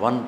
1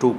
2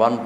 1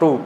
2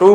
2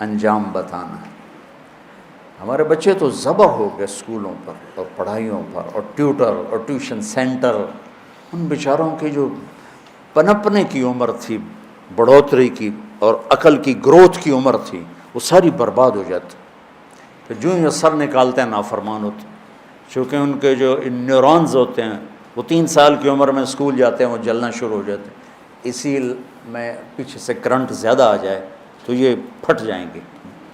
انجام بتانا ہے۔ ہمارے بچے تو ذبح ہو گئے اسکولوں پر اور پڑھائیوں پر اور ٹیوٹر اور ٹیوشن سینٹر، ان بیچاروں کی جو پنپنے کی عمر تھی، بڑھوتری کی اور عقل کی گروتھ کی عمر تھی، وہ ساری برباد ہو جاتی۔ تو جو یہ سر نکالتے ہیں نافرمان ہوتے، چونکہ ان کے جو نیورونز ہوتے ہیں وہ 3 سال کی عمر میں اسکول جاتے ہیں، وہ جلنا شروع ہو جاتے ہیں، اسی میں پیچھے سے کرنٹ زیادہ آ جائے تو یہ پھٹ جائیں گے،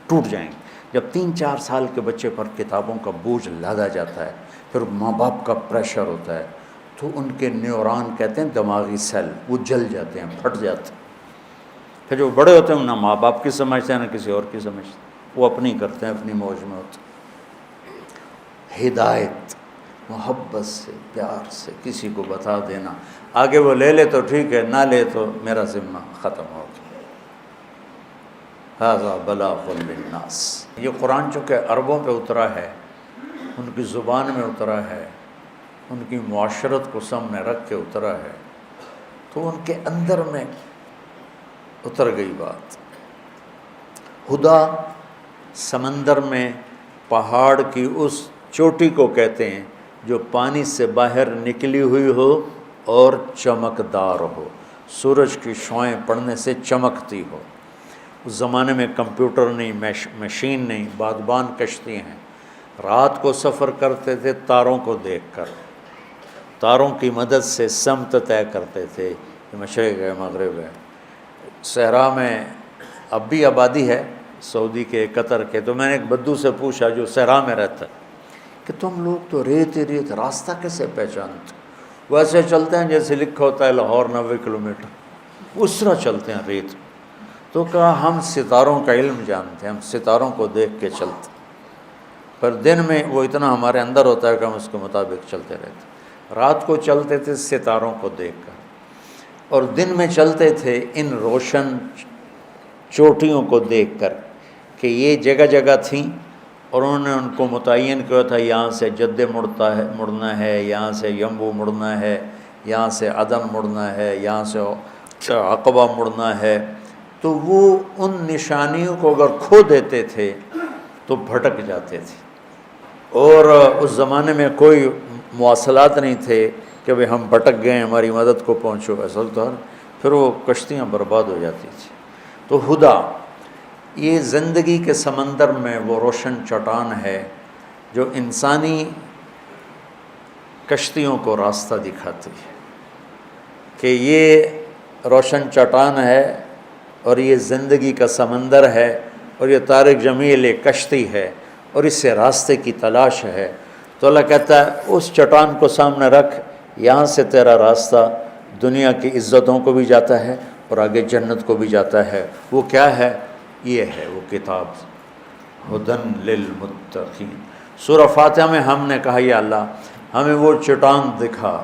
ٹوٹ جائیں گے۔ جب 3-4 سال کے بچے پر کتابوں کا بوجھ لادا جاتا ہے، پھر ماں باپ کا پریشر ہوتا ہے، تو ان کے نیورون کہتے ہیں دماغی سیل، وہ جل جاتے ہیں، پھٹ جاتے ہیں۔ پھر جو بڑے ہوتے ہیں نہ ماں باپ کی سمجھتے ہیں نہ کسی اور کی سمجھتے ہیں، وہ اپنی کرتے ہیں، اپنی موج میں ہوتے ہیں۔ ہدایت محبت سے، پیار سے کسی کو بتا دینا، آگے وہ لے لے تو ٹھیک ہے، نہ لے تو میرا ذمہ ختم ہو گیا۔ ھذا بلاغ للناس۔ یہ قرآن چونکہ عربوں پہ اترا ہے، ان کی زبان میں اترا ہے، ان کی معاشرت کو سامنے رکھ کے اترا ہے، تو ان کے اندر میں اتر گئی بات۔ ہدا سمندر میں پہاڑ کی اس چوٹی کو کہتے ہیں جو پانی سے باہر نکلی ہوئی ہو اور چمکدار ہو، سورج کی شعاعیں پڑنے سے چمکتی ہو۔ اس زمانے میں کمپیوٹر نہیں، مشین نہیں، بادبان کشتی ہیں، رات کو سفر کرتے تھے تاروں کو دیکھ کر، تاروں کی مدد سے سمت طے کرتے تھے، یہ مشرق ہے مغرب ہے۔ صحرا میں اب بھی آبادی ہے، سعودی کے، قطر کے، تو میں نے ایک بدو سے پوچھا جو صحرا میں رہتا ہے کہ تم لوگ تو ریت ہی ریت، راستہ کیسے پہچانتے؟ وہ ایسے چلتے ہیں جیسے لکھا ہوتا ہے لاہور 90 کلومیٹر، اس طرح چلتے ہیں ریت۔ تو کہا ہم ستاروں کا علم جانتے ہیں، ہم ستاروں کو دیکھ کے چلتے، پر دن میں وہ اتنا ہمارے اندر ہوتا ہے کہ ہم اس کے مطابق چلتے رہتے۔ رات کو چلتے تھے ستاروں کو دیکھ کر، اور دن میں چلتے تھے ان روشن چوٹیوں کو دیکھ کر کہ یہ جگہ جگہ تھیں، اور انہوں نے ان کو متعین کیا تھا، یہاں سے جدے مڑنا ہے، یہاں سے یمبو مڑنا ہے، یہاں سے عدن مڑنا ہے، یہاں سے عقبہ مڑنا ہے۔ تو وہ ان نشانیوں کو اگر کھو دیتے تھے تو بھٹک جاتے تھے، اور اس زمانے میں کوئی مواصلات نہیں تھے کہ بھئی ہم بھٹک گئے ہماری مدد کو پہنچو، ایسا تو پھر وہ کشتیاں برباد ہو جاتی تھیں۔ تو ہدا یہ زندگی کے سمندر میں وہ روشن چٹان ہے جو انسانی کشتیوں کو راستہ دکھاتی ہے کہ یہ روشن چٹان ہے اور یہ زندگی کا سمندر ہے، اور یہ طارق جمیل ایک کشتی ہے اور اس سے راستے کی تلاش ہے۔ تو اللہ کہتا ہے اس چٹان کو سامنے رکھ، یہاں سے تیرا راستہ دنیا کی عزتوں کو بھی جاتا ہے اور آگے جنت کو بھی جاتا ہے۔ وہ کیا ہے؟ یہ ہے وہ کتاب، ہدن للمتقین۔ سورہ فاتحہ میں ہم نے کہا یا اللہ ہمیں وہ چٹان دکھا،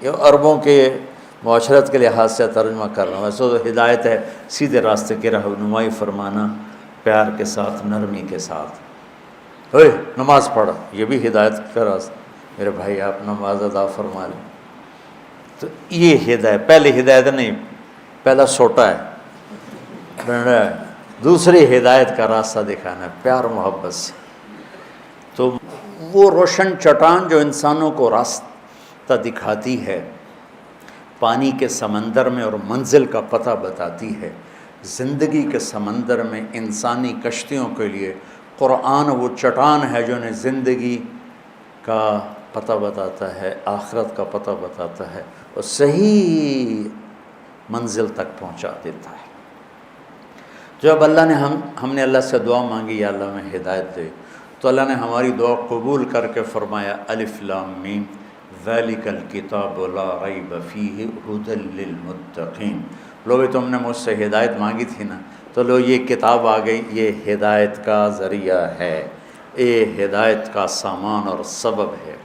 یہ عربوں کے معاشرت کے لحاظ سے ترجمہ کر رہا ہوں، ویسے تو ہدایت ہے سیدھے راستے کی رہنمائی فرمانا، پیار کے ساتھ، نرمی کے ساتھ۔ اوے نماز پڑھ، یہ بھی ہدایت کا راستہ، میرے بھائی آپ نماز ادا فرما لیں۔ تو یہ ہدایت، پہلی ہدایت نہیں، پہلا سوٹا ہے، دوسری ہدایت کا راستہ دکھانا ہے پیار محبت سے۔ تو وہ روشن چٹان جو انسانوں کو راستہ دکھاتی ہے، پانی کے سمندر میں اور منزل کا پتہ بتاتی ہے، زندگی کے سمندر میں انسانی کشتیوں کے لیے قرآن وہ چٹان ہے جو انہیں زندگی کا پتہ بتاتا ہے، آخرت کا پتہ بتاتا ہے اور صحیح منزل تک پہنچا دیتا ہے۔ جب اللہ نے ہم نے اللہ سے دعا مانگی یا اللہ میں ہدایت دے، تو اللہ نے ہماری دعا قبول کر کے فرمایا الف لام میم ذالک الکتاب لا ریب فیہ ھدی للمتقین۔ لو بھی تم نے مجھ سے ہدایت مانگی تھی نا، تو لو یہ کتاب آ گئی، یہ ہدایت کا ذریعہ ہے، یہ ہدایت کا سامان اور سبب ہے۔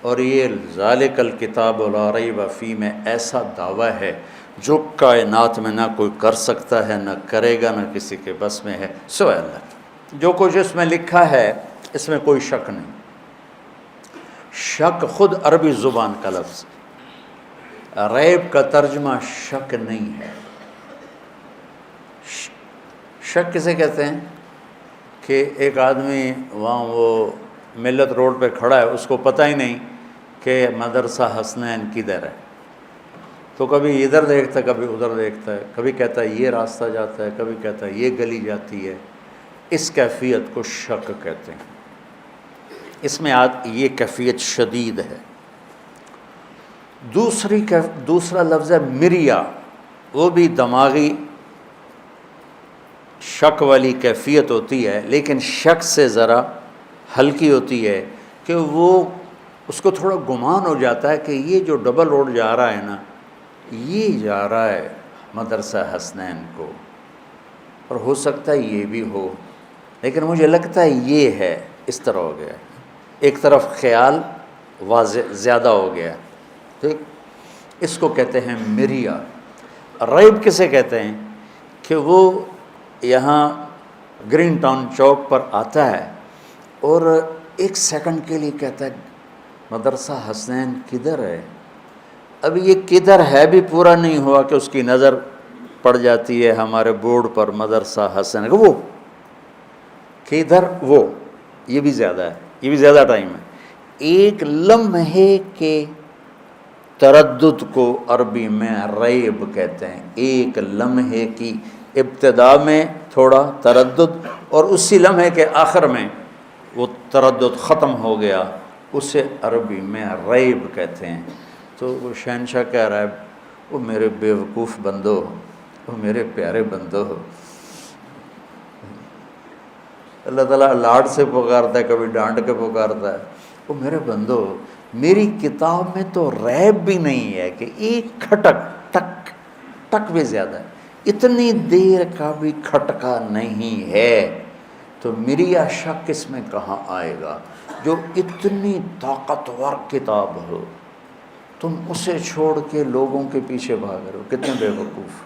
اور یہ ذالک الکتاب لا ریب فیہ میں ایسا دعویٰ ہے جو کائنات میں نہ کوئی کر سکتا ہے، نہ کرے گا، نہ کسی کے بس میں ہے سوائے اللہ کے۔ جو کچھ اس میں لکھا ہے اس میں کوئی شک نہیں۔ شک خود عربی زبان کا لفظ، ریب کا ترجمہ شک نہیں ہے۔ شک کسے کہتے ہیں؟ کہ ایک آدمی وہاں وہ ملت روڈ پہ کھڑا ہے، اس کو پتہ ہی نہیں کہ مدرسہ حسنین کدھر ہے، تو کبھی ادھر دیکھتا ہے کبھی ادھر دیکھتا ہے، کبھی کہتا ہے یہ راستہ جاتا ہے، کبھی کہتا ہے یہ گلی جاتی ہے۔ اس کیفیت کو شک کہتے ہیں، اس میں یہ کیفیت شدید ہے۔ دوسرا لفظ ہے مریا، وہ بھی دماغی شک والی کیفیت ہوتی ہے، لیکن شک سے ذرا ہلکی ہوتی ہے کہ وہ اس کو تھوڑا گمان ہو جاتا ہے کہ یہ جو ڈبل روڈ جا رہا ہے نا، یہ جا رہا ہے مدرسہ حسنین کو، اور ہو سکتا ہے یہ بھی ہو، لیکن مجھے لگتا ہے یہ ہے، اس طرح ہو گیا، ایک طرف خیال واضح زیادہ ہو گیا، ٹھیک۔ اس کو کہتے ہیں مریا۔ ریب کسے کہتے ہیں کہ وہ یہاں گرین ٹاؤن چوک پر آتا ہے اور ایک سیکنڈ کے لیے کہتا ہے مدرسہ حسنین کدھر ہے؟ اب یہ کدھر ہے بھی پورا نہیں ہوا کہ اس کی نظر پڑ جاتی ہے ہمارے بورڈ پر مدرسہ حسنین، وہ کدھر، وہ یہ بھی زیادہ ہے، یہ بھی زیادہ ٹائم ہے۔ ایک لمحے کے تردد کو عربی میں ریب کہتے ہیں، ایک لمحے کی ابتدا میں تھوڑا تردد اور اسی لمحے کے آخر میں وہ تردد ختم ہو گیا، اسے عربی میں ریب کہتے ہیں۔ تو وہ شہنشاہ کہہ رہا ہے وہ میرے بیوقوف بندو، وہ میرے پیارے بندو، اللہ تعالیٰ لاڈ سے پکارتا ہے، کبھی ڈانٹ کے پکارتا ہے، وہ میرے بندو میری کتاب میں تو ریب بھی نہیں ہے کہ ایک کھٹک، ٹک ٹک بھی زیادہ ہے، اتنی دیر کا بھی کھٹکا نہیں ہے، تو مریا شک اس میں کہاں آئے گا؟ جو اتنی طاقتور کتاب ہو، تم اسے چھوڑ کے لوگوں کے پیچھے بھاگ رہے ہو، کتنے بے وقوف۔